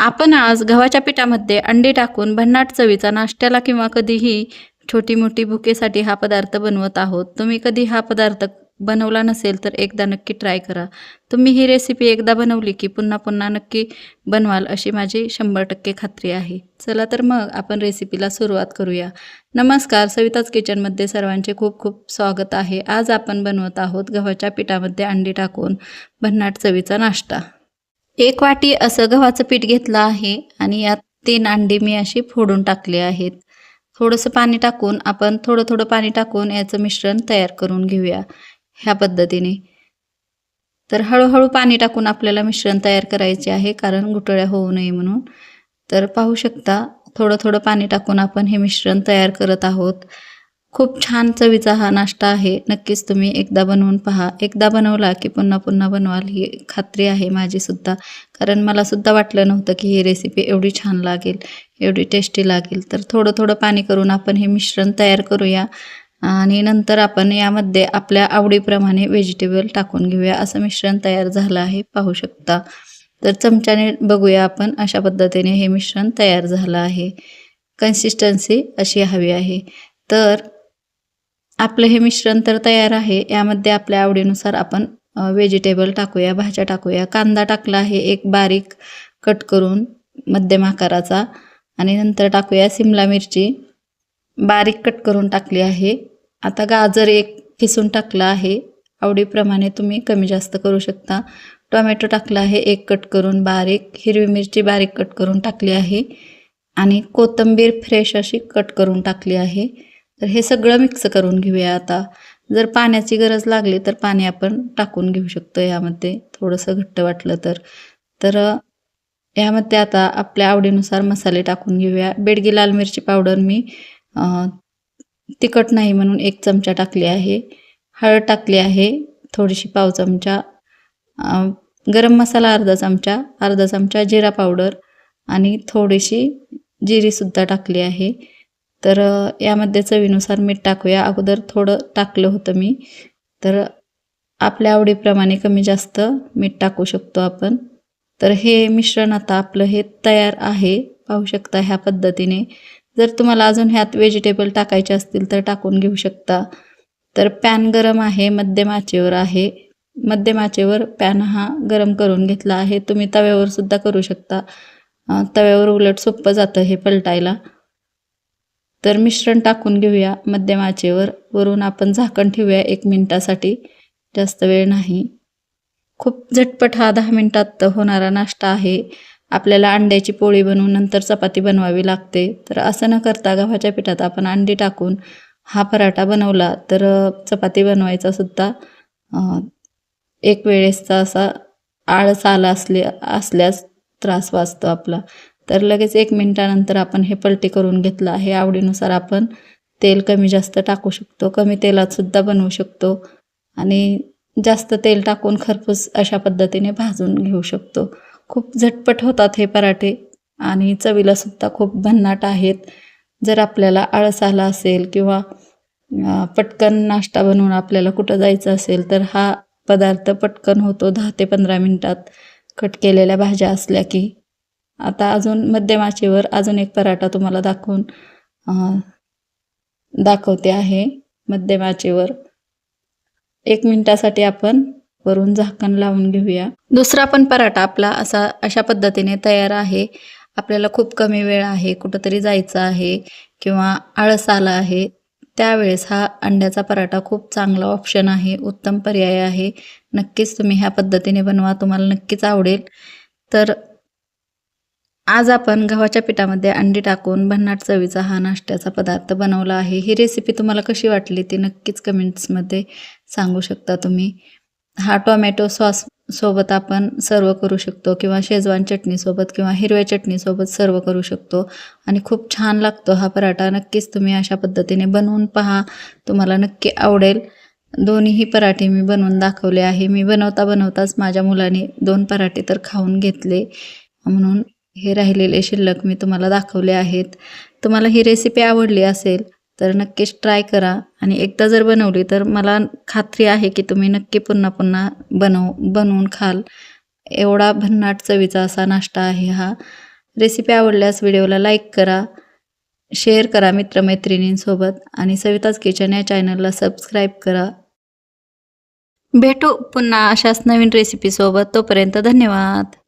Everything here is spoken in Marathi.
आपण आज गव्हाच्या पिठामध्ये अंडी टाकून भन्नाट चवीचा नाश्त्याला किंवा कधीही छोटी-मोठी भुकेसाठी हा पदार्थ बनवत आहोत. तुम्ही कधी हा पदार्थ बनवला नसेल तर एकदा नक्की ट्राय करा. तुम्ही ही रेसिपी एकदा बनवली की पुन्हा-पुन्हा नक्की बनवाल अशी माझी 100% खात्री आहे. चला तर मग आपण रेसिपीला सुरुवात करूया. नमस्कार, सविताज किचनमध्ये सर्वांचे खूप-खूप स्वागत आहे. आज आपण बनवत आहोत गव्हाच्या पिठामध्ये अंडी टाकून भन्नाट चवीचा नाश्ता. 1 वाटी असं गव्हाचं पीठ घेतलं आहे आणि यात 3 अंडी मी अशी फोडून टाकली आहेत. थोडंसं पाणी टाकून आपण थोडं पाणी टाकून याचं मिश्रण तयार करून घेऊया ह्या पद्धतीने. तर हळूहळू पाणी टाकून आपल्याला मिश्रण तयार करायचे आहे, कारण गुठळ्या होऊ नये म्हणून. तर पाहू शकता थोडं पाणी टाकून आपण हे मिश्रण तयार करत आहोत. खूप छान चवीचा हा नाश्ता आहे. नक्कीच तुम्ही एकदा बनवून पहा. एकदा बनवला की पुन्हा बनवाल ही खात्री आहे माझीसुद्धा. कारण मलासुद्धा वाटलं नव्हतं की ही रेसिपी एवढी छान लागेल, एवढी टेस्टी लागेल. तर थोडं पाणी करून आपण हे मिश्रण तयार करूया आणि नंतर आपण यामध्ये आपल्या आवडीप्रमाणे व्हेजिटेबल टाकून घेऊया. असं मिश्रण तयार झालं आहे, पाहू शकता. तर चमच्याने बघूया आपण, अशा पद्धतीने हे मिश्रण तयार झालं आहे. कन्सिस्टन्सी अशी हवी आहे. तर आपलं हे मिश्रण तर तयार आहे. यामध्ये आपल्या आवडीनुसार आपण व्हेजिटेबल टाकूया, भाज्या टाकूया. कांदा टाकला आहे एक बारीक कट करून मध्यम आकाराचा, आणि नंतर टाकूया सिमला मिरची बारीक कट करून टाकली आहे. आता गाजर एक किसून टाकला आहे. आवडीप्रमाणे तुम्ही कमी जास्त करू शकता. टोमॅटो टाकला आहे एक कट करून बारीक. हिरवी मिरची बारीक कट करून टाकली आहे आणि कोथिंबीर फ्रेश अशी कट करून टाकली आहे. तर हे सगळं मिक्स करून घेऊया. आता जर पाण्याची गरज लागली तर पाणी आपण टाकून घेऊ शकतो यामध्ये, थोडंसं घट्ट वाटलं तर. तर यामध्ये आता आपल्या आवडीनुसार मसाले टाकून घेऊया. बेडगी लाल मिरची पावडर मी तिखट नाही म्हणून 1 चमचा टाकली आहे. हळद टाकली आहे थोडीशी पाव चमचा. गरम मसाला अर्धा चमचा जिरा पावडर आणि थोडीशी जिरीसुद्धा टाकली आहे. तर यामध्ये चवीनुसार मीठ टाकूया. अगोदर थोडं टाकलं होतं मी, तर आपल्या आवडीप्रमाणे कमी जास्त मीठ टाकू शकतो आपण. तर हे मिश्रण आता आपलं हे तयार आहे, पाहू शकता ह्या पद्धतीने. जर तुम्हाला अजून ह्यात व्हेजिटेबल टाकायचे असतील तर टाकून घेऊ शकता. तर पॅन गरम आहे, मध्यम आचेवर आहे. मध्यम आचेवर पॅन हा गरम करून घेतला आहे. तुम्ही तव्यावर सुद्धा करू शकता. तव्यावर उलट सोपं जातं हे पलटायला. तर मिश्रण टाकून घेऊया मध्यम आचेवर. वरून आपण झाकण ठेवूया 1 मिनिटासाठी, जास्त वेळ नाही. खूप झटपट हा 10 मिनिटात होणारा नाश्ता आहे. आपल्याला अंड्याची पोळी बनवून नंतर चपाती बनवावी लागते. तर असं न करता गव्हाच्या पिठात आपण अंडी टाकून हा पराठा बनवला तर चपाती बनवायचा सुद्धा एक वेळेसचा असा आळस आला असल्यास त्रास वाचतो आपला. तर लगेच 1 मिनिटानंतर आपण हे पलटी करून घेतलं आहे. आवडीनुसार आपण तेल कमी जास्त टाकू शकतो. कमी तेलात सुद्धा बनवू शकतो आणि जास्त तेल टाकून खरपूस अशा पद्धतीने भाजून घेऊ शकतो. खूप झटपट होतात हे पराठे आणि चवीला सुद्धा खूप भन्नाट आहेत. जर आपल्याला आळस आला असेल किंवा पटकन नाश्ता बनवून आपल्याला कुठं जायचं असेल तर हा पदार्थ पटकन होतो 10 ते 15 मिनिटात, कट केलेल्या भाज्या असल्या की. आता अजून मध्यम आचेवर अजून एक पराठा तुम्हाला दाखवते आहे. मध्यम आचेवर 1 मिनिटासाठी आपण वरून झाकण लावून घेऊया. दुसरा पण पराठा आपला अशा पद्धतीने तयार आहे. आपल्याला खूप कमी वेळ आहे, कुठंतरी जायचं आहे किंवा आळस आला आहे, त्यावेळेस हा अंड्याचा पराठा खूप चांगला ऑप्शन आहे, उत्तम पर्याय आहे. नक्कीच तुम्ही ह्या पद्धतीने बनवा, तुम्हाला नक्कीच आवडेल. तर आज आपण गव्हाच्या पिठामध्ये अंडी टाकून भन्नाट चवीचा हा नाश्त्याचा पदार्थ बनवला आहे. ही रेसिपी तुम्हाला कशी वाटली ती नक्कीच कमेंट्समध्ये सांगू शकता तुम्ही. हा टोमॅटो सॉस सोबत आपण सर्व करू शकतो किंवा शेजवान चटणीसोबत किंवा हिरव्या चटणीसोबत सर्व करू शकतो आणि खूप छान लागतो हा पराठा. नक्कीच तुम्ही अशा पद्धतीने बनवून पहा, तुम्हाला नक्की आवडेल. दोन्हीही पराठे मी बनवून दाखवले आहे. मी बनवताच माझ्या मुलाने 2 पराठे तर खाऊन घेतले, म्हणून हे राहिलेले शिल्लक मी तुम्हाला दाखवले आहेत. तुम्हाला ही रेसिपी आवडली असेल तर नक्कीच ट्राय करा आणि एकदा जर बनवली तर मला खात्री आहे की तुम्ही नक्की पुन्हा बनवून खाल. एवढा भन्नाट चवीचा असा नाश्ता आहे हा. रेसिपी आवडल्यास व्हिडिओला लाईक करा, शेअर करा मित्रमैत्रिणींसोबत आणि सविताज किचन या चॅनलला सबस्क्राईब करा. भेटू पुन्हा अशाच नवीन रेसिपीसोबत. तोपर्यंत धन्यवाद.